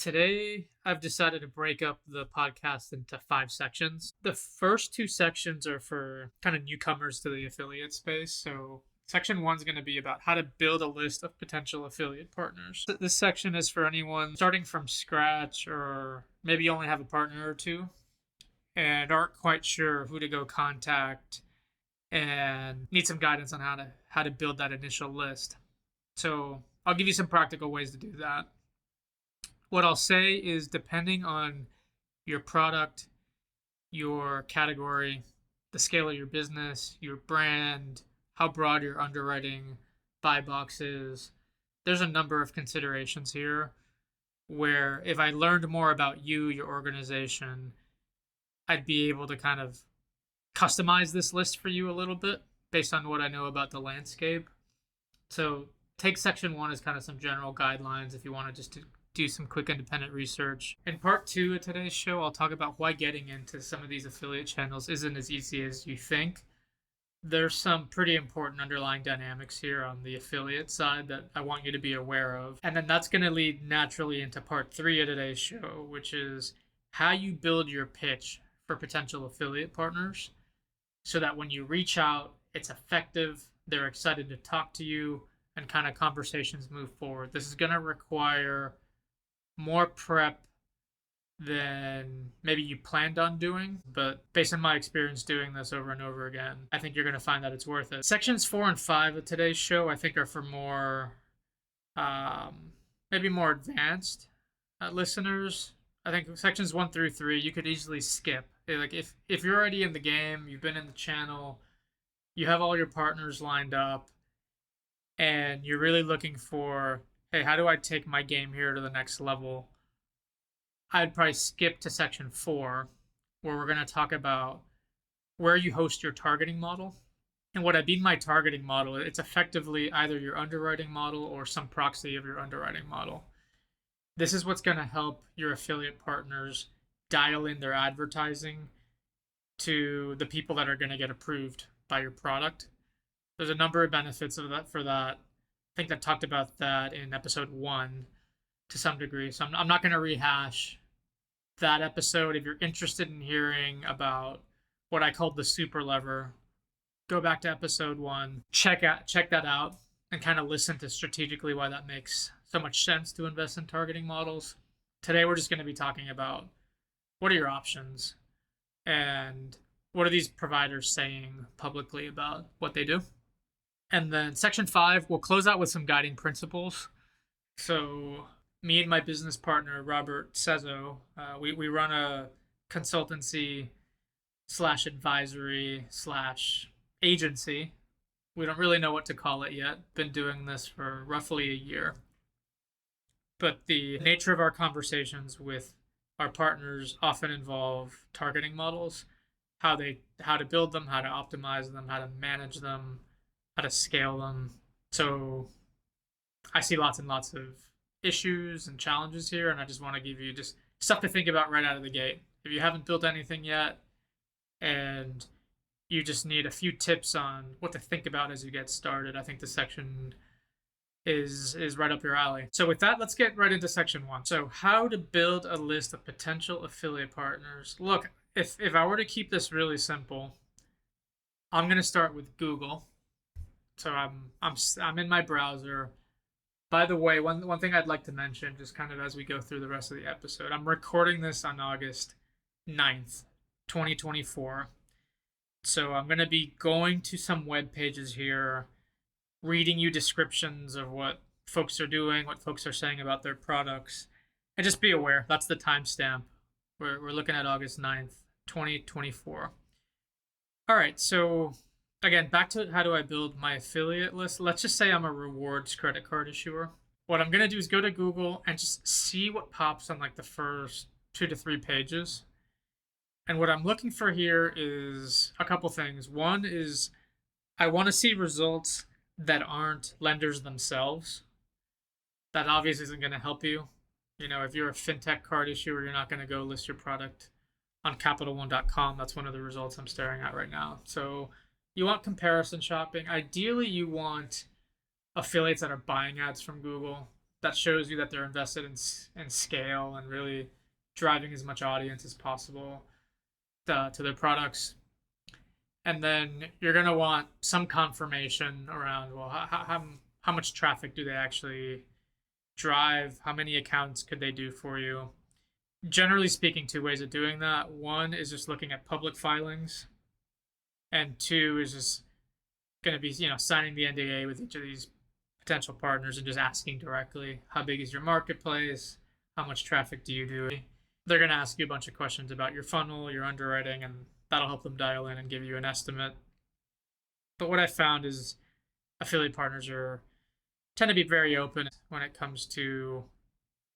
Today, I've decided to break up the podcast into 5 sections. The first 2 sections are for kind of newcomers to the affiliate space. So, section 1 is going to be about how to build a list of potential affiliate partners. This section is for anyone starting from scratch or maybe only have a partner or two and aren't quite sure who to go contact and need some guidance on how to build that initial list. So, I'll give you some practical ways to do that. What I'll say is, depending on your product, your category, the scale of your business, your brand, how broad your underwriting buy box is, there's a number of considerations here where if I learned more about you, your organization, I'd be able to kind of customize this list for you a little bit based on what I know about the landscape. So take section 1 as kind of some general guidelines if you want to just do some quick independent research. In part 2 of today's show, I'll talk about why getting into some of these affiliate channels isn't as easy as you think. There's some pretty important underlying dynamics here on the affiliate side that I want you to be aware of. And then that's going to lead naturally into part 3 of today's show, which is how you build your pitch for potential affiliate partners so that when you reach out, it's effective, they're excited to talk to you, and kind of conversations move forward. This is going to require more prep than maybe you planned on doing, but based on my experience doing this over and over again, I think you're going to find that it's worth it. Sections 4 and 5 of today's show, I think, are for more, maybe more advanced listeners. I think sections 1 through 3 you could easily skip. Like if you're already in the game, you've been in the channel, you have all your partners lined up, and you're really looking for, hey, how do I take my game here to the next level? I'd probably skip to section 4, where we're going to talk about where you host your targeting model. And what I mean by targeting model, it's effectively either your underwriting model or some proxy of your underwriting model. This is what's going to help your affiliate partners dial in their advertising to the people that are going to get approved by your product. There's a number of benefits of that for that. I think I talked about that in episode 1 to some degree, so I'm not going to rehash that episode. If you're interested in hearing about what I called the super lever, go back to episode 1, check that out, and kind of listen to strategically why that makes so much sense to invest in targeting models. Today, we're just going to be talking about what are your options and what are these providers saying publicly about what they do. And then section 5, we'll close out with some guiding principles. So me and my business partner, Robert Sezo, we run a consultancy / advisory / agency. We don't really know what to call it yet. Been doing this for roughly a year. But the nature of our conversations with our partners often involve targeting models, how to build them, how to optimize them, how to manage them, how to scale them. So I see lots and lots of issues and challenges here, and I just want to give you just stuff to think about right out of the gate. If you haven't built anything yet and you just need a few tips on what to think about as you get started, I think this section is right up your alley. So with that, let's get right into section 1. So how to build a list of potential affiliate partners. Look, if I were to keep this really simple, I'm going to start with Google. So I'm in my browser. By the way, one thing I'd like to mention, just kind of as we go through the rest of the episode, I'm recording this on August 9th, 2024. So I'm going to be going to some web pages here, reading you descriptions of what folks are doing, what folks are saying about their products. And just be aware, that's the timestamp. We're looking at August 9th, 2024. All right, so again, back to how do I build my affiliate list. Let's just say I'm a rewards credit card issuer. What I'm going to do is go to Google and just see what pops on like the first 2 to 3 pages. And what I'm looking for here is a couple things. One is I want to see results that aren't lenders themselves. That obviously isn't going to help you. You know, if you're a fintech card issuer, you're not going to go list your product on CapitalOne.com. That's one of the results I'm staring at right now. So you want comparison shopping. Ideally, you want affiliates that are buying ads from Google. that shows you that they're invested in scale and really driving as much audience as possible to their products. And then you're going to want some confirmation around, well, how much traffic do they actually drive? How many accounts could they do for you? Generally speaking, two ways of doing that. One is just looking at public filings, and two is just going to be, signing the NDA with each of these potential partners and just asking directly, how big is your marketplace? How much traffic do you do? They're going to ask you a bunch of questions about your funnel, your underwriting, and that'll help them dial in and give you an estimate. But what I found is affiliate partners tend to be very open when it comes to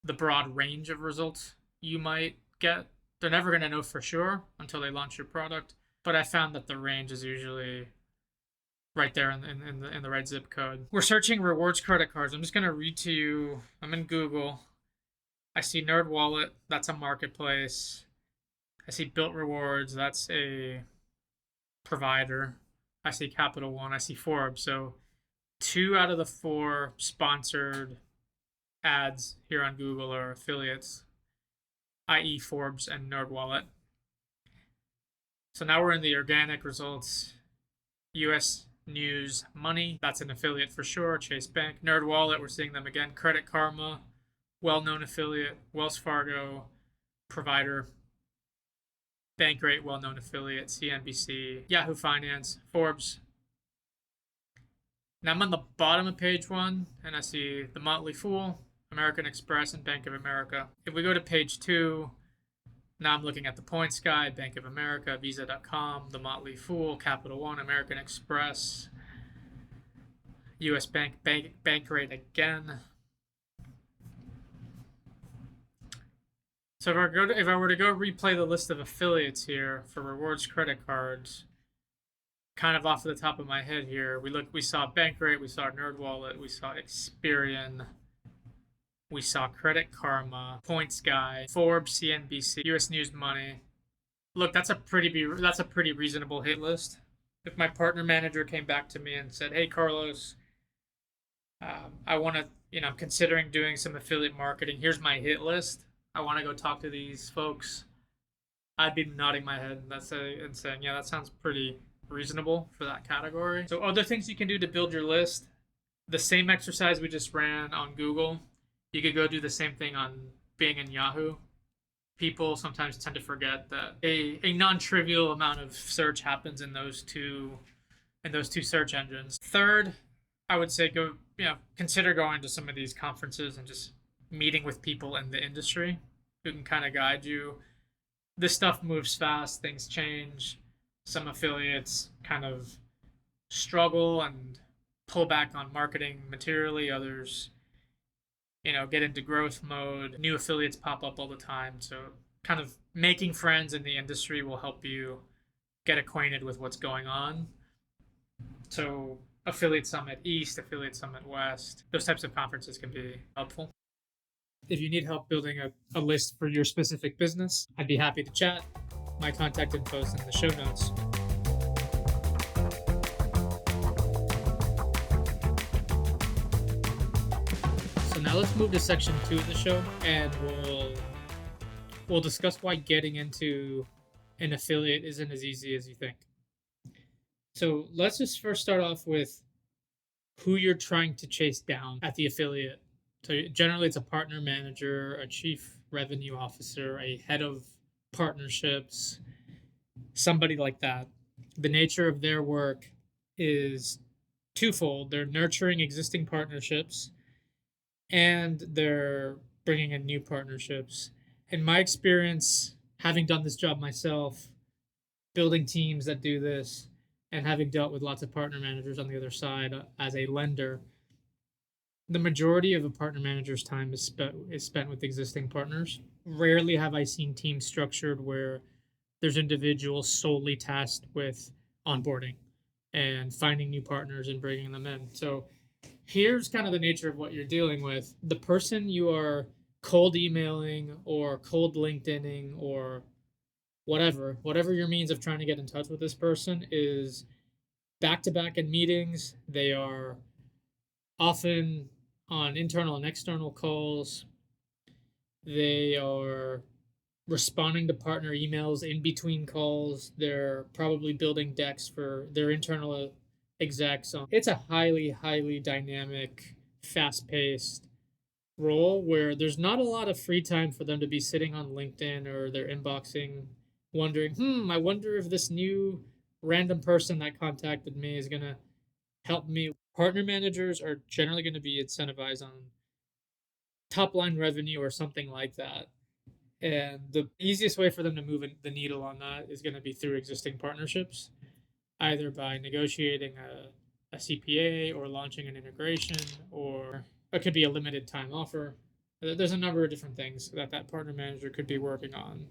the broad range of results you might get. They're never going to know for sure until they launch your product, but I found that the range is usually right there in the right zip code. We're searching rewards credit cards. I'm just going to read to you. I'm in Google. I see NerdWallet. That's a marketplace. I see Built Rewards. That's a provider. I see Capital One. I see Forbes. So 2 out of the 4 sponsored ads here on Google are affiliates, i.e. Forbes and NerdWallet. So now we're in the organic results. US News Money, that's an affiliate for sure. Chase Bank. NerdWallet, we're seeing them again. Credit Karma, well-known affiliate. Wells Fargo, provider. Bankrate, well-known affiliate. CNBC, Yahoo Finance, Forbes. Now I'm on the bottom of page 1, and I see The Motley Fool, American Express, and Bank of America. If we go to page 2, now I'm looking at the Points Guide, Bank of America, Visa.com, The Motley Fool, Capital One, American Express, US Bankrate again. So if I were to go replay the list of affiliates here for rewards credit cards, kind of off the top of my head here, we saw Bankrate, we saw NerdWallet, we saw Experian, we saw Credit Karma, Points Guy, Forbes, CNBC, US News Money. Look, that's a pretty reasonable hit list. If my partner manager came back to me and said, "Hey, Carlos, I want to, I'm considering doing some affiliate marketing. Here's my hit list. I want to go talk to these folks," I'd be nodding my head and saying, "Yeah, that sounds pretty reasonable for that category." So other things you can do to build your list, the same exercise we just ran on Google, you could go do the same thing on Bing and Yahoo. People sometimes tend to forget that a non-trivial amount of search happens in those two search engines. Third, I would say consider going to some of these conferences and just meeting with people in the industry who can kind of guide you. This stuff moves fast, things change. Some affiliates kind of struggle and pull back on marketing materially. Others, get into growth mode. New affiliates pop up all the time. So kind of making friends in the industry will help you get acquainted with what's going on. So Affiliate Summit East, Affiliate Summit West, those types of conferences can be helpful. If you need help building a list for your specific business, I'd be happy to chat. My contact info is in the show notes. So now let's move to section 2 of the show, and we'll discuss why getting into an affiliate isn't as easy as you think. So let's just first start off with who you're trying to chase down at the affiliate. So generally it's a partner manager, a chief revenue officer, a head of partnerships, somebody like that. The nature of their work is twofold. They're nurturing existing partnerships and they're bringing in new partnerships. In my experience, having done this job myself, building teams that do this, and having dealt with lots of partner managers on the other side as a lender, the majority of a partner manager's time is spent with existing partners. Rarely have I seen teams structured where there's individuals solely tasked with onboarding and finding new partners and bringing them in. So here's kind of the nature of what you're dealing with. The person you are cold emailing or cold LinkedIning or whatever your means of trying to get in touch with this person is back-to-back in meetings. They are often on internal and external calls. They are responding to partner emails in between calls. They're probably building decks for their internal execs. It's a highly, highly dynamic, fast paced role where there's not a lot of free time for them to be sitting on LinkedIn or their inboxing wondering, I wonder if this new random person that contacted me is going to help me. Partner managers are generally going to be incentivized on top line revenue or something like that. And the easiest way for them to move the needle on that is going to be through existing partnerships, either by negotiating a CPA or launching an integration, or it could be a limited time offer. There's a number of different things that that partner manager could be working on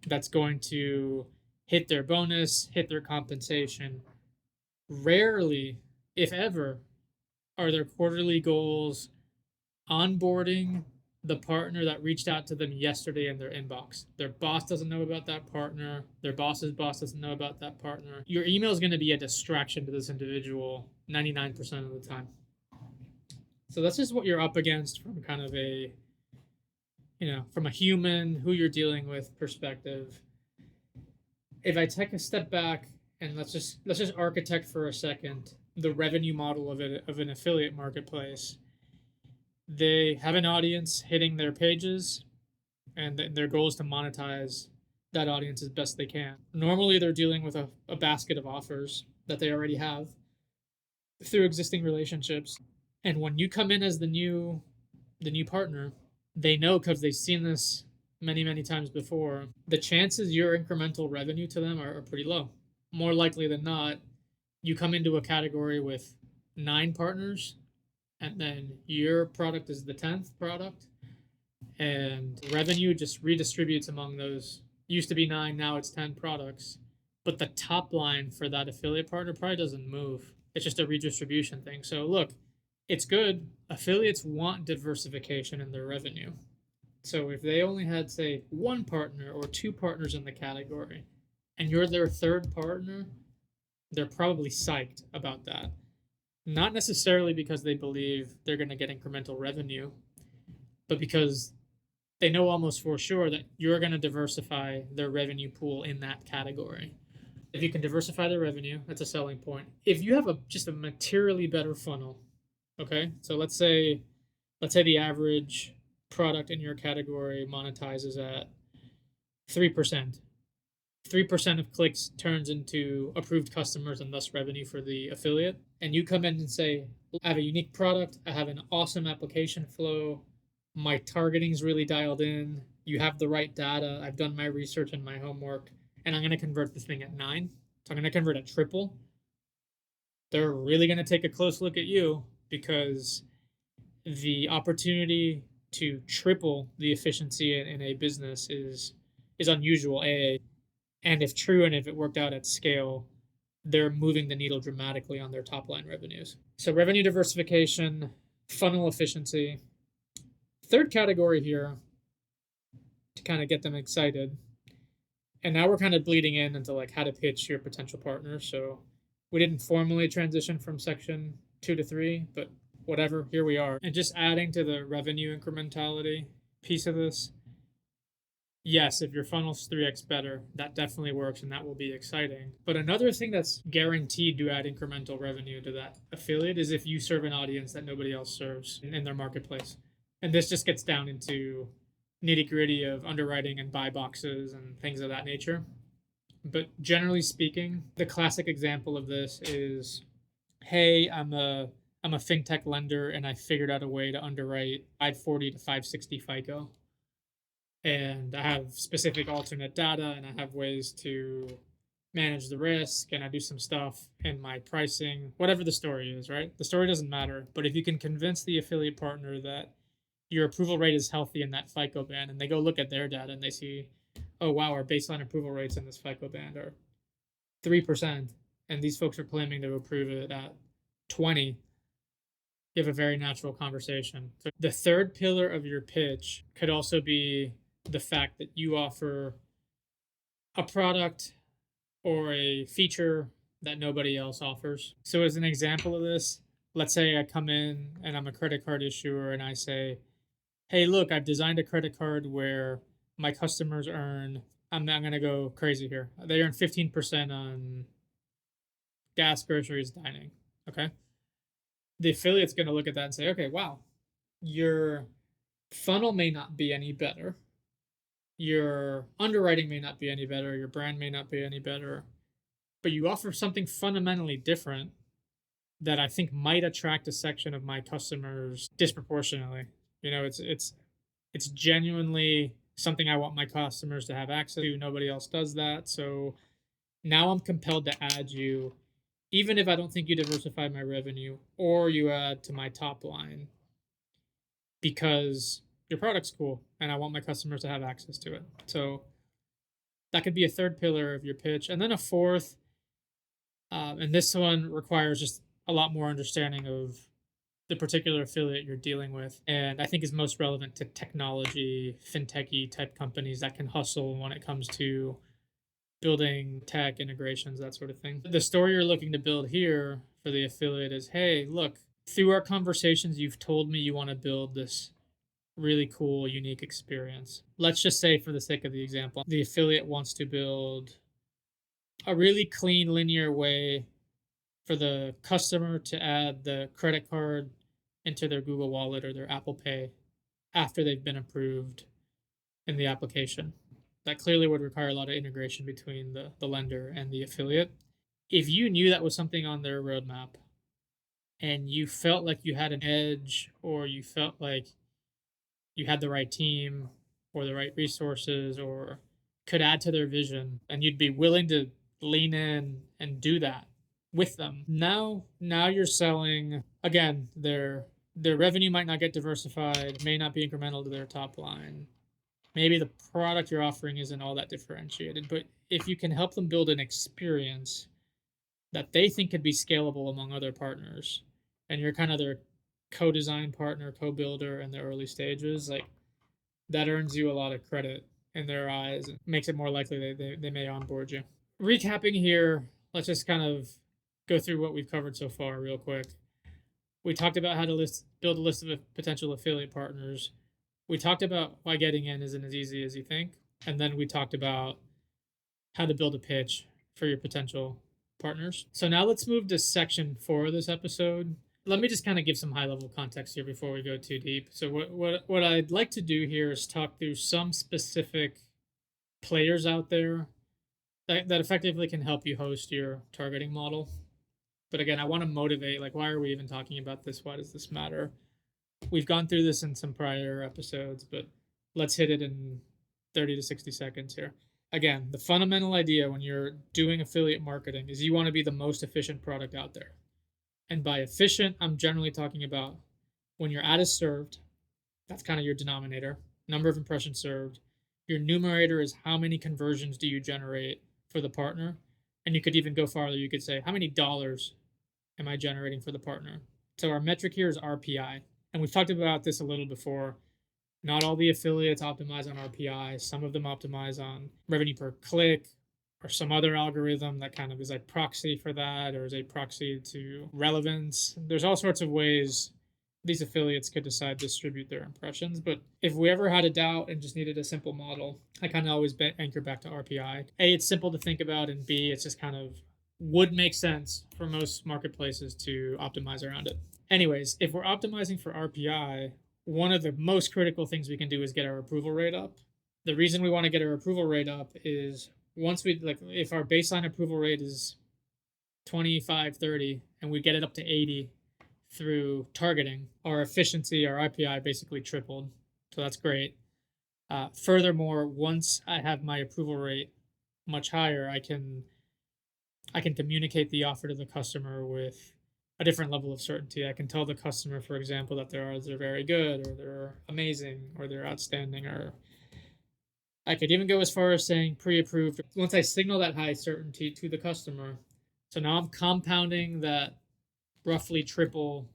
that's going to hit their bonus, hit their compensation. Rarely, if ever, are their quarterly goals onboarding the partner that reached out to them yesterday in their inbox. Their boss doesn't know about that partner. Their boss's boss doesn't know about that partner. Your email is going to be a distraction to this individual 99% of the time. So that's just what you're up against from kind of a, from a human, who you're dealing with perspective. If I take a step back and let's just architect for a second the revenue model of an affiliate marketplace. They have an audience hitting their pages, and their goal is to monetize that audience as best they can. Normally, they're dealing with a basket of offers that they already have through existing relationships. And when you come in as the new partner, they know because they've seen this many, many times before, the chances your incremental revenue to them are pretty low. More likely than not, you come into a category with 9 partners, and then your product is the 10th product, and revenue just redistributes among those. Used to be 9, now it's 10 products, but the top line for that affiliate partner probably doesn't move. It's just a redistribution thing. So look, it's good. Affiliates want diversification in their revenue. So if they only had, say, 1 partner or 2 partners in the category, and you're their 3rd partner, they're probably psyched about that. Not necessarily because they believe they're going to get incremental revenue, but because they know almost for sure that you're going to diversify their revenue pool in that category. If you can diversify their revenue, that's a selling point. If you have just a materially better funnel, okay? So let's say the average product in your category monetizes at 3%. 3% of clicks turns into approved customers and thus revenue for the affiliate. And you come in and say, I have a unique product. I have an awesome application flow. My targeting's really dialed in. You have the right data. I've done my research and my homework. And I'm going to convert this thing at 9. So I'm going to convert at triple. They're really going to take a close look at you because the opportunity to triple the efficiency in a business is unusual. And if true, and if it worked out at scale, they're moving the needle dramatically on their top line revenues. So revenue diversification, funnel efficiency. Third category here to kind of get them excited. And now we're kind of bleeding into like how to pitch your potential partner. So we didn't formally transition from section 2 to 3, but whatever, here we are. And just adding to the revenue incrementality piece of this. Yes, if your funnel's 3x better, that definitely works and that will be exciting. But another thing that's guaranteed to add incremental revenue to that affiliate is if you serve an audience that nobody else serves in their marketplace. And this just gets down into nitty gritty of underwriting and buy boxes and things of that nature. But generally speaking, the classic example of this is, hey, I'm a fintech lender and I figured out a way to underwrite 540 to 560 FICO. And I have specific alternate data and I have ways to manage the risk and I do some stuff in my pricing, whatever the story is, right? The story doesn't matter. But if you can convince the affiliate partner that your approval rate is healthy in that FICO band and they go look at their data and they see, oh, wow, our baseline approval rates in this FICO band are 3%. And these folks are claiming to approve it at 20. You have a very natural conversation. So the third pillar of your pitch could also be the fact that you offer a product or a feature that nobody else offers. So as an example of this, let's say I come in and I'm a credit card issuer and I say, hey, look, I've designed a credit card where my customers earn, I'm not going to go crazy here. They earn 15% on gas, groceries, dining. Okay. The affiliate's going to look at that and say, okay, wow, your funnel may not be any better. Your underwriting may not be any better. Your brand may not be any better. But you offer something fundamentally different that I think might attract a section of my customers disproportionately. You know, it's genuinely something I want my customers to have access to. Nobody else does that. So now I'm compelled to add you, even if I don't think you diversify my revenue or you add to my top line, because your product's cool and I want my customers to have access to it. So that could be a third pillar of your pitch. And then a fourth, and this one requires just a lot more understanding of the particular affiliate you're dealing with, and I think is most relevant to technology, fintechy type companies that can hustle when it comes to building tech integrations, that sort of thing. The story you're looking to build here for the affiliate is, hey, look, through our conversations, you've told me you want to build this really cool, unique experience. Let's just say, for the sake of the example, the affiliate wants to build a really clean, linear way for the customer to add the credit card into their Google Wallet or their Apple Pay after they've been approved in the application. That clearly would require a lot of integration between the lender and the affiliate. If you knew that was something on their roadmap and you felt like you had an edge, or you felt like you had the right team or the right resources or could add to their vision, and you'd be willing to lean in and do that with them. Now you're selling, again, their revenue might not get diversified, may not be incremental to their top line. Maybe the product you're offering isn't all that differentiated, but if you can help them build an experience that they think could be scalable among other partners, and you're kind of their co-design partner, co-builder in the early stages, like, that earns you a lot of credit in their eyes and makes it more likely they may onboard you. Recapping here, let's just kind of go through what we've covered so far real quick. We talked about how to build a list of potential affiliate partners. We talked about why getting in isn't as easy as you think. And then we talked about how to build a pitch for your potential partners. So now let's move to section 4 of this episode. Let me just kind of give some high level context here before we go too deep. So what I'd like to do here is talk through some specific players out there that effectively can help you host your targeting model. But again, I want to motivate, like, why are we even talking about this? Why does this matter? We've gone through this in some prior episodes, but let's hit it in 30 to 60 seconds here. Again, the fundamental idea when you're doing affiliate marketing is you want to be the most efficient product out there. And by efficient, I'm generally talking about when your ad is served, that's kind of your denominator, number of impressions served. Your numerator is how many conversions do you generate for the partner. And you could even go farther. You could say, how many dollars am I generating for the partner? So our metric here is RPI. And we've talked about this a little before. Not all the affiliates optimize on RPI. Some of them optimize on revenue per click or some other algorithm that kind of is a proxy for that, or is a proxy to relevance. There's all sorts of ways these affiliates could decide to distribute their impressions. But if we ever had a doubt and just needed a simple model, I kind of always anchor back to RPI. A, it's simple to think about, and B, it's just kind of would make sense for most marketplaces to optimize around it. Anyways, if we're optimizing for RPI, one of the most critical things we can do is get our approval rate up. The reason we want to get our approval rate up is once we, like, if our baseline approval rate is 25, 30, and we get it up to 80 through targeting, our efficiency, our RPI basically tripled. So that's great. Furthermore, once I have my approval rate much higher, I can communicate the offer to the customer with a different level of certainty. I can tell the customer, for example, that they're very good, or they're amazing, or they're outstanding, or I could even go as far as saying pre-approved. Once I signal that high certainty to the customer, so now I'm compounding that roughly triple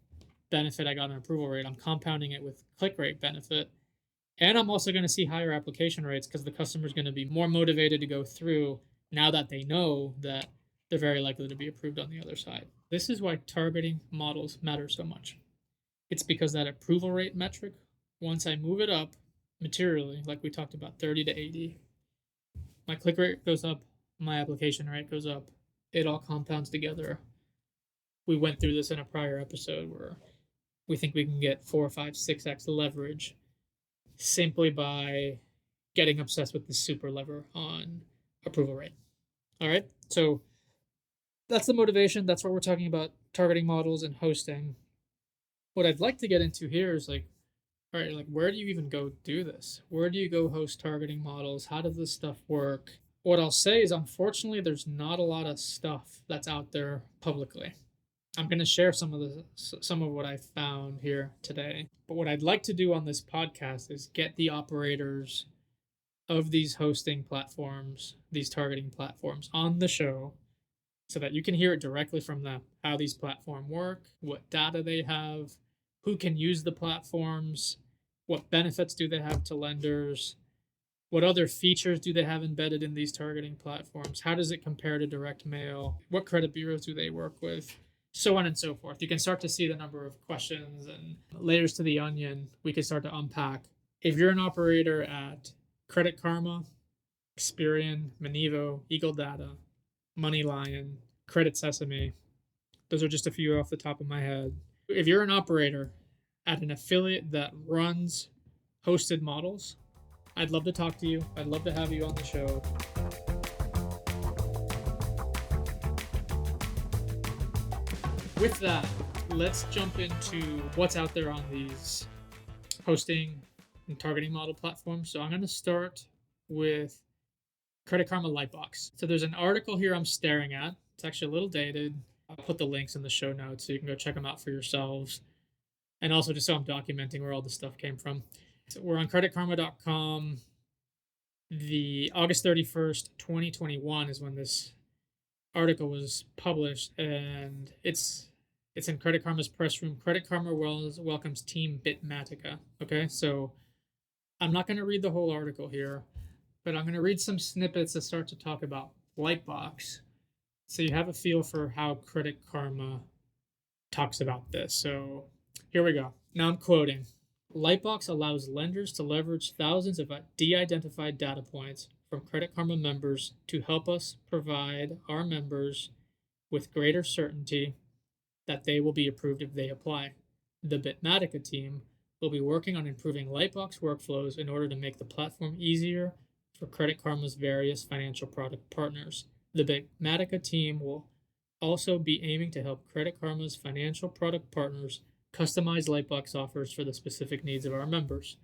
benefit I got on approval rate. I'm compounding it with click rate benefit. And I'm also going to see higher application rates because the customer is going to be more motivated to go through now that they know that they're very likely to be approved on the other side. This is why targeting models matter so much. It's because that approval rate metric, once I move it up materially, like we talked about, 30 to 80, my click rate goes up, my application rate goes up. It all compounds together. We went through this in a prior episode where we think we can get 4, 5, 6x leverage simply by getting obsessed with the super lever on approval rate. All right. So that's the motivation. That's what we're talking about, targeting models and hosting. What I'd like to get into here is like, all right, like where do you even go do this? Where do you go host targeting models? How does this stuff work? What I'll say is, unfortunately, there's not a lot of stuff that's out there publicly. I'm going to share some of what I found here today. But what I'd like to do on this podcast is get the operators of these hosting platforms, these targeting platforms, on the show so that you can hear it directly from them, how these platforms work, what data they have, who can use the platforms, what benefits do they have to lenders, what other features do they have embedded in these targeting platforms, how does it compare to direct mail, what credit bureaus do they work with, so on and so forth. You can start to see the number of questions and layers to the onion we can start to unpack. If you're an operator at Credit Karma, Experian, Monevo, Eagle Data, MoneyLion, Credit Sesame, those are just a few off the top of my head. If you're an operator at an affiliate that runs hosted models, I'd love to talk to you. I'd love to have you on the show. With that, let's jump into what's out there on these hosting and targeting model platforms. So I'm going to start with Credit Karma Lightbox. So there's an article here I'm staring at. It's actually a little dated. I'll put the links in the show notes so you can go check them out for yourselves. And also just so I'm documenting where all this stuff came from. So we're on creditkarma.com. The August 31st, 2021 is when this article was published, and it's in Credit Karma's press room. Credit Karma welcomes Team Bitmatica. Okay, so I'm not going to read the whole article here, but I'm going to read some snippets that start to talk about Lightbox, so you have a feel for how Credit Karma talks about this. So here we go. Now I'm quoting. Lightbox allows lenders to leverage thousands of de-identified data points from Credit Karma members to help us provide our members with greater certainty that they will be approved if they apply. The Bitmatica team will be working on improving Lightbox workflows in order to make the platform easier for Credit Karma's various financial product partners. The Bitmatica team will also be aiming to help Credit Karma's financial product partners customize Lightbox offers for the specific needs of our members.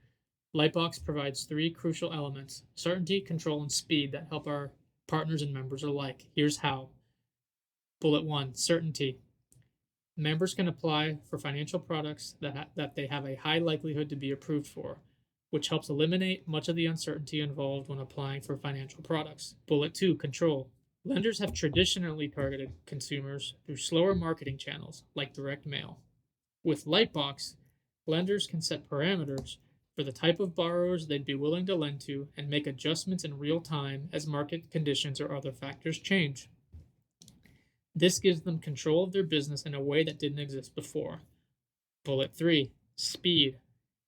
Lightbox provides three crucial elements: certainty, control, and speed that help our partners and members alike. Here's how. Bullet 1, certainty. Members can apply for financial products that they have a high likelihood to be approved for, which helps eliminate much of the uncertainty involved when applying for financial products. Bullet 2, control. Lenders have traditionally targeted consumers through slower marketing channels like direct mail. With Lightbox, lenders can set parameters for the type of borrowers they'd be willing to lend to and make adjustments in real time as market conditions or other factors change. This gives them control of their business in a way that didn't exist before. Bullet 3, speed.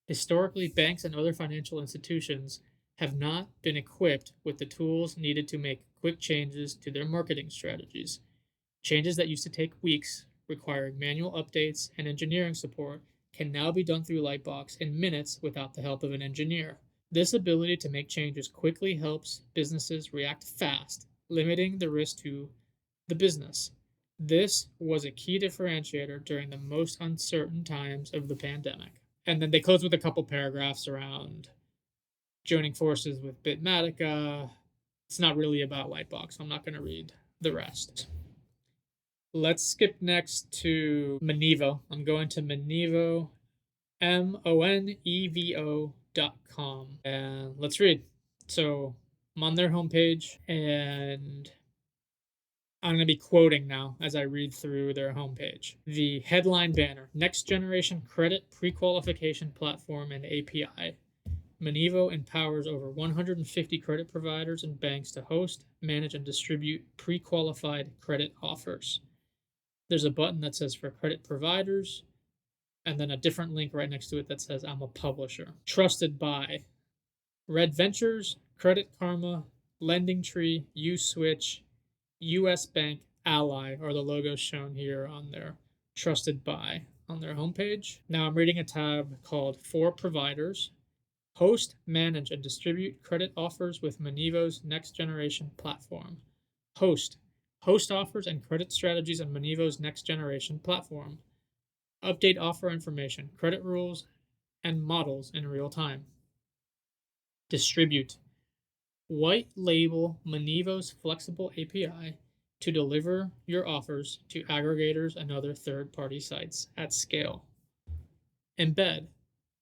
Historically, banks and other financial institutions have not been equipped with the tools needed to make quick changes to their marketing strategies. Changes that used to take weeks, requiring manual updates and engineering support, can now be done through Lightbox in minutes without the help of an engineer. This ability to make changes quickly helps businesses react fast, limiting the risk to the business. This was a key differentiator during the most uncertain times of the pandemic. And then they close with a couple paragraphs around joining forces with Bitmatica. It's not really about Lightbox. I'm not going to read the rest. Let's skip next to Monevo. I'm going to Monevo, Monevo.com, and let's read. So I'm on their homepage, and I'm going to be quoting now as I read through their homepage. The headline banner: Next Generation Credit Pre-Qualification Platform and API. Monevo empowers over 150 credit providers and banks to host, manage, and distribute pre-qualified credit offers. There's a button that says for credit providers, and then a different link right next to it that says I'm a publisher. Trusted by Red Ventures, Credit Karma, Lending Tree, USwitch, US Bank, Ally are the logos shown here on their trusted by on their homepage. Now I'm reading a tab called For Providers. Host, manage, and distribute credit offers with Monevo's next generation platform. Host offers and credit strategies on Monevo's next generation platform. Update offer information, credit rules, and models in real time. Distribute. White label Monevo's flexible API to deliver your offers to aggregators and other third-party sites at scale. Embed.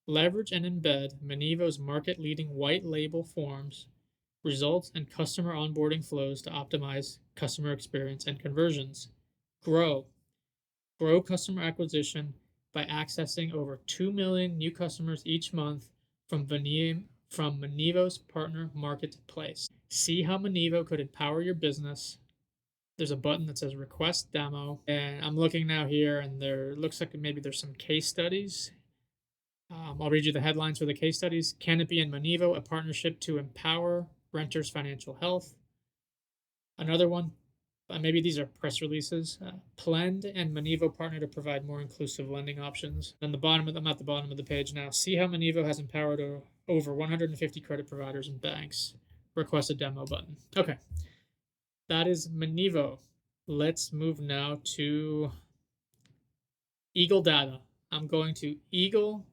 Leverage and embed Monevo's market-leading white label forms, results, and customer onboarding flows to optimize customer experience and conversions. Grow. Grow customer acquisition by accessing over 2 million new customers each month from Monevo's partner marketplace. See how Monevo could empower your business. There's a button that says request demo, and I'm looking now here, and there looks like maybe there's some case studies. I'll read you the headlines for the case studies. Canopy and Monevo, a partnership to empower renters' financial health. Another one, maybe these are press releases. Plend and Monevo partner to provide more inclusive lending options. Then I'm at the bottom of the page now. See how Monevo has empowered over 150 credit providers and banks. Request a demo button. Okay, that is Monevo. Let's move now to Eagle Data. I'm going to eagledata.biz.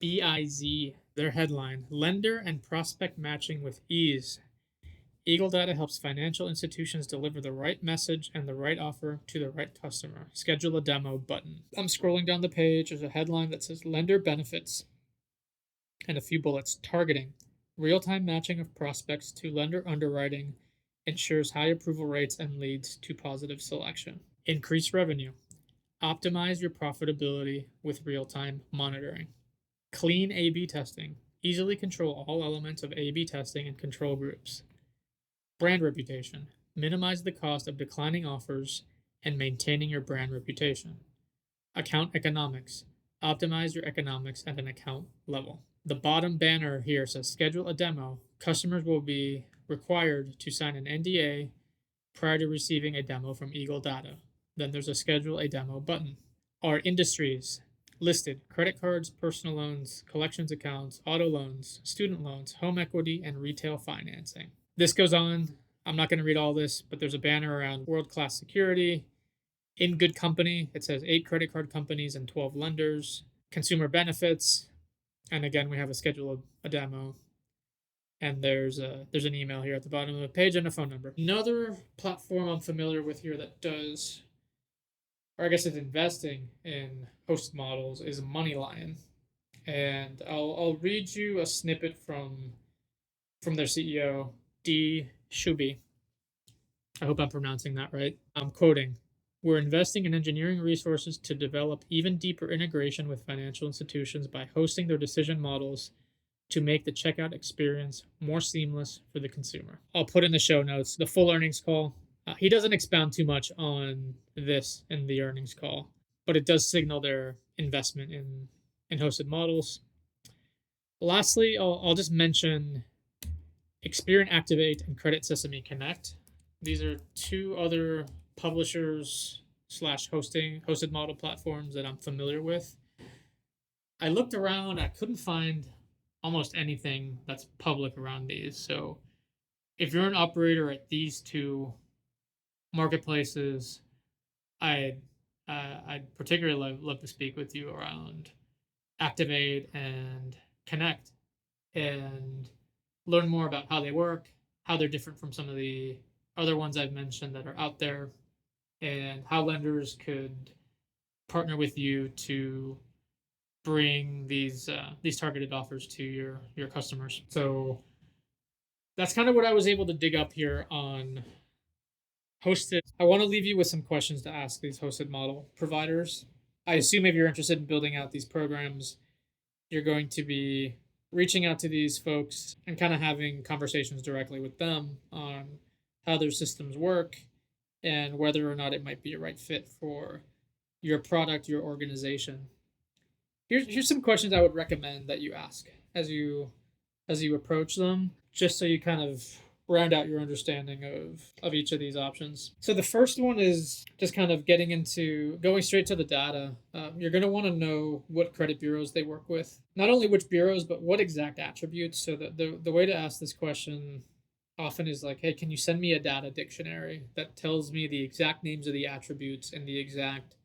BIZ. Their headline, Lender and Prospect Matching with Ease. Eagle Data helps financial institutions deliver the right message and the right offer to the right customer. Schedule a demo button. I'm scrolling down the page. There's a headline that says Lender Benefits and a few bullets. Targeting. Real-time matching of prospects to lender underwriting ensures high approval rates and leads to positive selection. Increase revenue. Optimize your profitability with real-time monitoring. Clean A/B testing. Easily control all elements of A/B testing and control groups. Brand reputation. Minimize the cost of declining offers and maintaining your brand reputation. Account economics. Optimize your economics at an account level. The bottom banner here says schedule a demo. Customers will be required to sign an NDA prior to receiving a demo from Eagle Data. Then there's a schedule a demo button. Our industries listed: credit cards, personal loans, collections accounts, auto loans, student loans, home equity, and retail financing. This goes on. I'm not going to read all this, but there's a banner around world-class security. In good company, it says 8 credit card companies and 12 lenders. Consumer benefits. And again, we have a schedule of a demo. And there's an email here at the bottom of the page and a phone number. Another platform I'm familiar with here that does, or I guess it's investing in hosted models, is MoneyLion. And I'll read you a snippet from their CEO, Dee Shuby. I hope I'm pronouncing that right. I'm quoting, "We're investing in engineering resources to develop even deeper integration with financial institutions by hosting their decision models to make the checkout experience more seamless for the consumer." I'll put in the show notes the full earnings call. He doesn't expound too much on this in the earnings call, but it does signal their investment in hosted models. Lastly, I'll just mention Experian Activate and Credit Sesame Connect. These are 2 other publishers / hosted model platforms that I'm familiar with. I looked around, I couldn't find almost anything that's public around these. So if you're an operator at these 2 marketplaces, I'd particularly love to speak with you around Activate and Connect and learn more about how they work, how they're different from some of the other ones I've mentioned that are out there, and how lenders could partner with you to bring these targeted offers to your customers. So that's kind of what I was able to dig up here on hosted. I want to leave you with some questions to ask these hosted model providers. I assume if you're interested in building out these programs, you're going to be reaching out to these folks and kind of having conversations directly with them on how their systems work, and whether or not it might be a right fit for your product, your organization. Here's some questions I would recommend that you ask as you approach them, just so you kind of round out your understanding of each of these options. So the first one is just kind of getting into going straight to the data. You're going to want to know what credit bureaus they work with, not only which bureaus, but what exact attributes. So the way to ask this question often is like, hey, can you send me a data dictionary that tells me the exact names of the attributes and the exact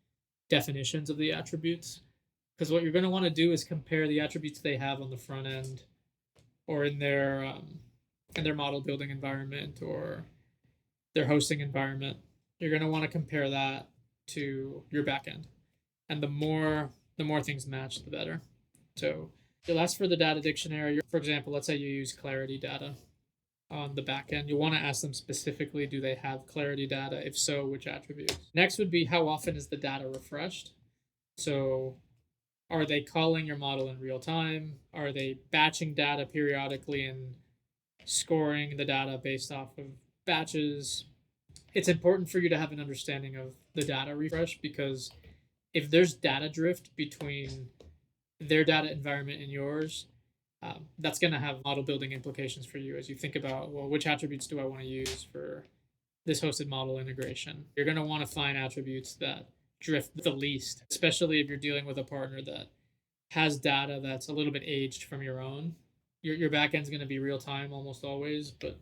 definitions of the attributes? Because what you're going to want to do is compare the attributes they have on the front end or in their model building environment or their hosting environment. You're going to want to compare that to your backend, and the more things match, the better. So you'll ask for the data dictionary. For example, let's say you use Clarity data on the backend. You'll want to ask them specifically, do they have Clarity data? If so, which attributes? Next would be, how often is the data refreshed? So are they calling your model in real time? Are they batching data periodically and scoring the data based off of batches? It's important for you to have an understanding of the data refresh, because if there's data drift between their data environment and yours, that's going to have model building implications for you as you think about, well, which attributes do I want to use for this hosted model integration? You're going to want to find attributes that drift the least, especially if you're dealing with a partner that has data that's a little bit aged from your own. Your backend's going to be real time almost always, but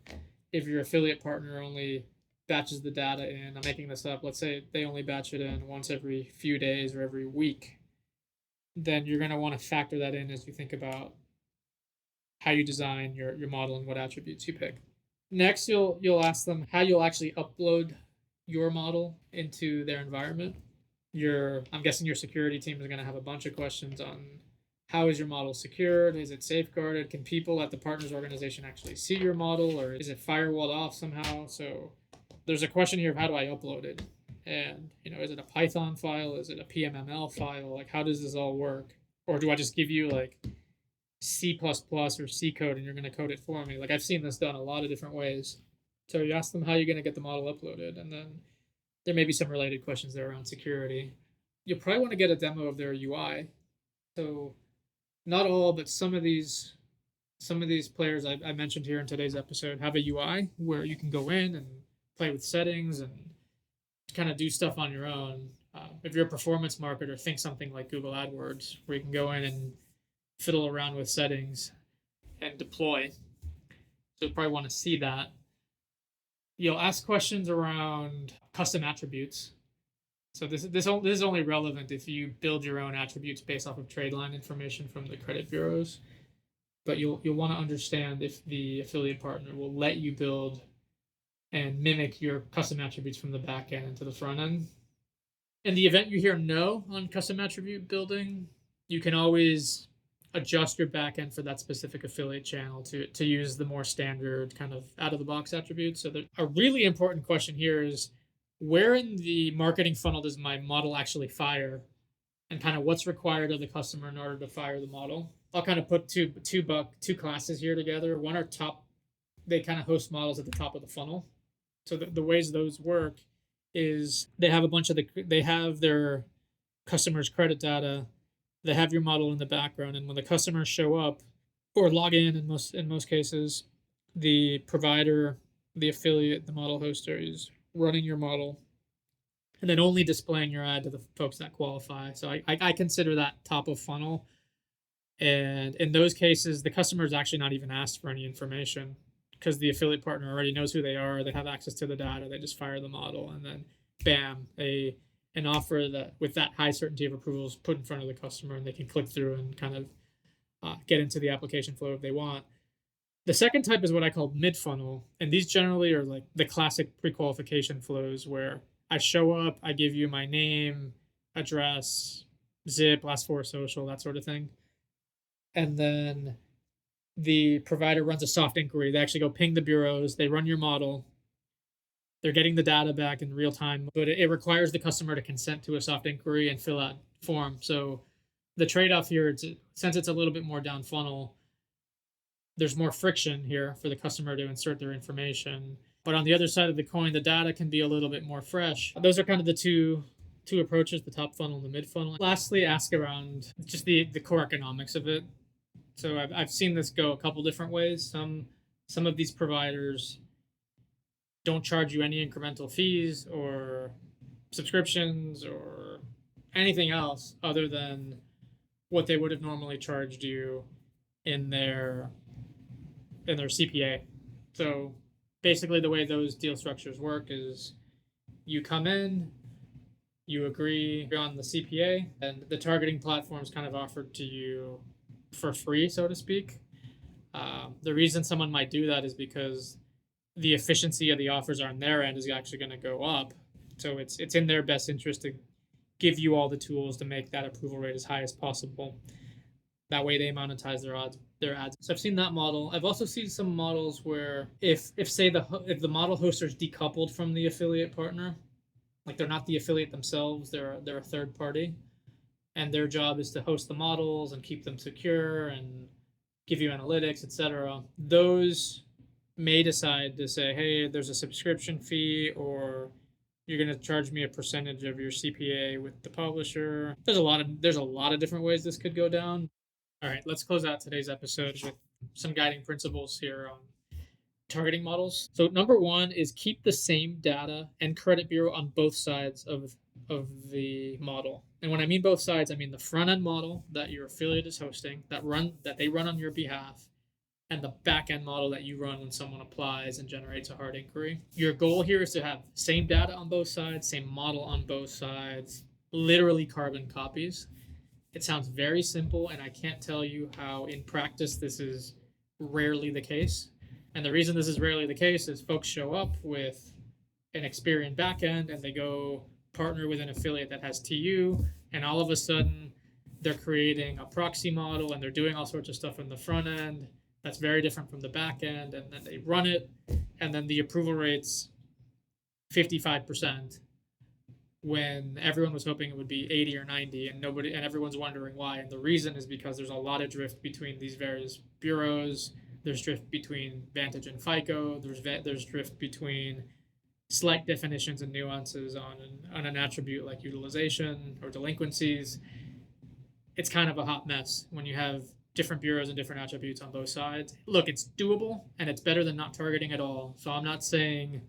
if your affiliate partner only batches the data in, I'm making this up, let's say they only batch it in once every few days or every week, then you're going to want to factor that in as you think about how you design your model and what attributes you pick. Next, you'll ask them how you'll actually upload your model into their environment. I'm guessing your security team is going to have a bunch of questions on how is your model secured? Is it safeguarded? Can people at the partners organization actually see your model, or is it firewalled off somehow? So there's a question here of how do I upload it? And, is it a Python file? Is it a PMML file? Like, how does this all work? Or do I just give you like C++ or C code and you're going to code it for me? Like, I've seen this done a lot of different ways. So you ask them how you're going to get the model uploaded, and then there may be some related questions there around security. You'll probably want to get a demo of their UI. So not all, but some of these players I mentioned here in today's episode have a UI where you can go in and play with settings and kind of do stuff on your own. If you're a performance marketer, think something like Google AdWords, where you can go in and fiddle around with settings and deploy. So you'll probably want to see that. You'll ask questions around custom attributes. So this is only relevant if you build your own attributes based off of trade line information from the credit bureaus. But you'll want to understand if the affiliate partner will let you build and mimic your custom attributes from the back end into the front end. In the event you hear no on custom attribute building, you can always adjust your backend for that specific affiliate channel to use the more standard kind of out-of-the-box attributes. So a really important question here is, where in the marketing funnel does my model actually fire, and kind of what's required of the customer in order to fire the model? I'll kind of put two classes here together. One are top, they kind of host models at the top of the funnel. So the ways those work is they have their customers' credit data, they have your model in the background, and when the customers show up or log in most cases, the provider, the affiliate, the model hoster is running your model and then only displaying your ad to the folks that qualify. So I consider that top of funnel. And in those cases, the customer is actually not even asked for any information, because the affiliate partner already knows who they are. They have access to the data. They just fire the model, and then bam, an offer that with that high certainty of approval is put in front of the customer, and they can click through and kind of get into the application flow if they want. The second type is what I call mid-funnel, and these generally are like the classic pre-qualification flows where I show up, I give you my name, address, zip, last four social, that sort of thing. And then the provider runs a soft inquiry. They actually go ping the bureaus, they run your model, they're getting the data back in real time, but it requires the customer to consent to a soft inquiry and fill out form. So the trade-off here, since it's a little bit more down funnel, there's more friction here for the customer to insert their information. But on the other side of the coin, the data can be a little bit more fresh. Those are kind of the two approaches, the top funnel and the mid funnel. Lastly, ask around just the core economics of it. So I've seen this go a couple different ways. Some of these providers don't charge you any incremental fees or subscriptions or anything else other than what they would have normally charged you in their CPA. So basically the way those deal structures work is you come in, you agree on the CPA, and the targeting platform is kind of offered to you for free, so to speak. The reason someone might do that is because the efficiency of the offers on their end is actually going to go up. So it's in their best interest to give you all the tools to make that approval rate as high as possible. That way they monetize their ads. So I've seen that model. I've also seen some models where if the model hoster is decoupled from the affiliate partner, like they're not the affiliate themselves, they're a third party, and their job is to host the models and keep them secure and give you analytics, etc. Those may decide to say, hey, there's a subscription fee, or you're going to charge me a percentage of your CPA with the publisher. There's a lot of different ways this could go down. All right, let's close out today's episode with some guiding principles here on targeting models. So number one is keep the same data and credit bureau on both sides of the model. And when I mean both sides, I mean the front end model that your affiliate is hosting, that they run on your behalf, and the back end model that you run when someone applies and generates a hard inquiry. Your goal here is to have same data on both sides, same model on both sides, literally carbon copies. It sounds very simple, and I can't tell you how in practice this is rarely the case. And the reason this is rarely the case is folks show up with an Experian backend and they go partner with an affiliate that has TU, and all of a sudden they're creating a proxy model and they're doing all sorts of stuff in the front end that's very different from the back end, and then they run it, and then the approval rate's 55% when everyone was hoping it would be 80 or 90, and everyone's wondering why. And the reason is because there's a lot of drift between these various bureaus. There's drift between Vantage and FICO. There's drift between slight definitions and nuances on an attribute like utilization or delinquencies. It's kind of a hot mess when you have different bureaus and different attributes on both sides. Look, it's doable and it's better than not targeting at all. So I'm not saying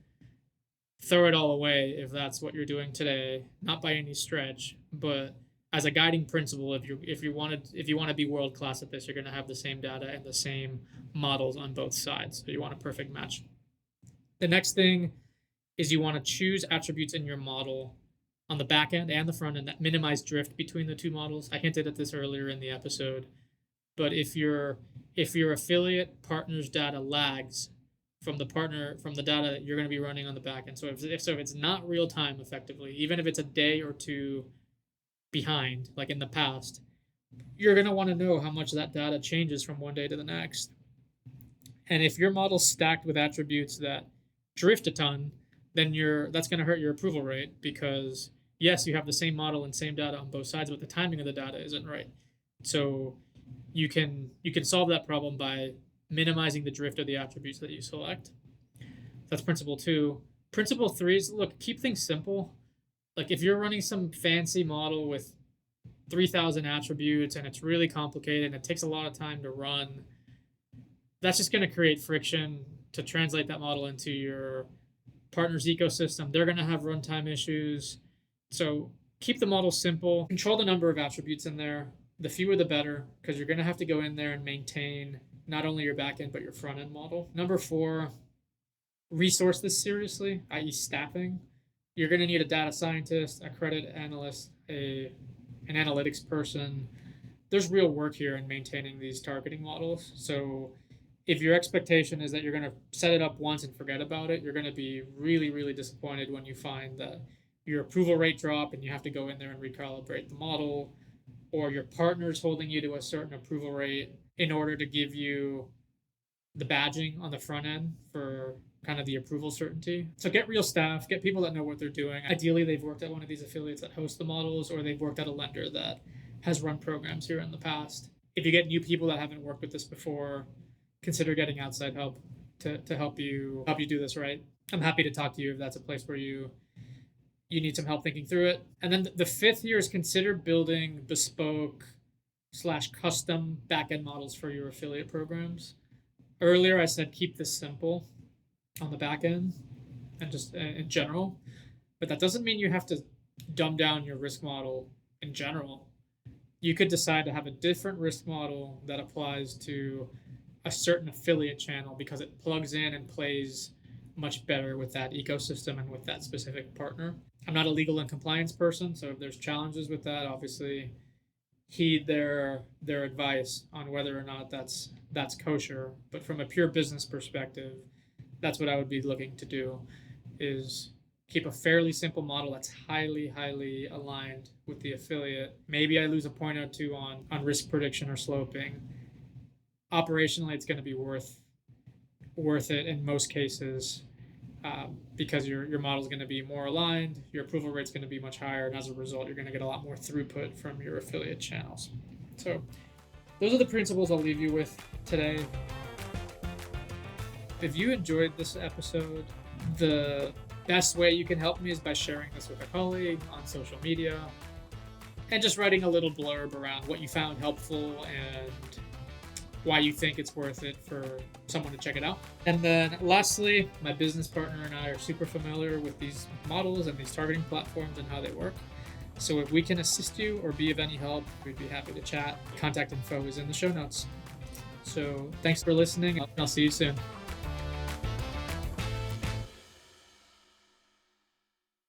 throw it all away if that's what you're doing today, not by any stretch, but as a guiding principle, if you want to be world class at this, you're going to have the same data and the same models on both sides. So you want a perfect match. The next thing is you want to choose attributes in your model on the back end and the front end that minimize drift between the two models. I hinted at this earlier in the episode, but if your affiliate partner's data lags from the data that you're going to be running on the back end, so if it's not real time effectively, even if it's a day or two behind, like in the past, you're going to want to know how much that data changes from one day to the next. And if your model's stacked with attributes that drift a ton, then that's going to hurt your approval rate, because yes, you have the same model and same data on both sides, but the timing of the data isn't right. So you can solve that problem by minimizing the drift of the attributes that you select. That's principle 2. Principle 3 is, look, keep things simple. Like if you're running some fancy model with 3,000 attributes and it's really complicated and it takes a lot of time to run, that's just going to create friction to translate that model into your partner's ecosystem. They're going to have runtime issues. So keep the model simple. Control the number of attributes in there. The fewer the better, because you're going to have to go in there and maintain not only your backend but your front end model. Number 4, resource this seriously, i.e. staffing. You're going to need a data scientist, a credit analyst, an analytics person. There's real work here in maintaining these targeting models. So if your expectation is that you're going to set it up once and forget about it, you're going to be really, really disappointed when you find that your approval rate drop and you have to go in there and recalibrate the model, or your partner's holding you to a certain approval rate in order to give you the badging on the front end for kind of the approval certainty. So get real staff, get people that know what they're doing. Ideally, they've worked at one of these affiliates that host the models, or they've worked at a lender that has run programs here in the past. If you get new people that haven't worked with this before, consider getting outside help. to help you do this right. I'm happy to talk to you if that's a place where you need some help thinking through it. And then the fifth year is consider building bespoke slash custom backend models for your affiliate programs. Earlier, I said keep this simple on the back end and just in general, but that doesn't mean you have to dumb down your risk model in general. You could decide to have a different risk model that applies to a certain affiliate channel because it plugs in and plays much better with that ecosystem and with that specific partner. I'm not a legal and compliance person, so if there's challenges with that, obviously heed their advice on whether or not that's kosher. But from a pure business perspective, that's what I would be looking to do, is keep a fairly simple model that's highly aligned with the affiliate. Maybe I lose a point or two on risk prediction or sloping. Operationally, it's going to be worth it in most cases, because your model is going to be more aligned, your approval rate is going to be much higher, and as a result, you're going to get a lot more throughput from your affiliate channels. So those are the principles I'll leave you with today. If you enjoyed this episode, the best way you can help me is by sharing this with a colleague on social media and just writing a little blurb around what you found helpful and why you think it's worth it for someone to check it out. And then lastly, my business partner and I are super familiar with these models and these targeting platforms and how they work. So if we can assist you or be of any help, we'd be happy to chat. Contact info is in the show notes. So thanks for listening. I'll see you soon.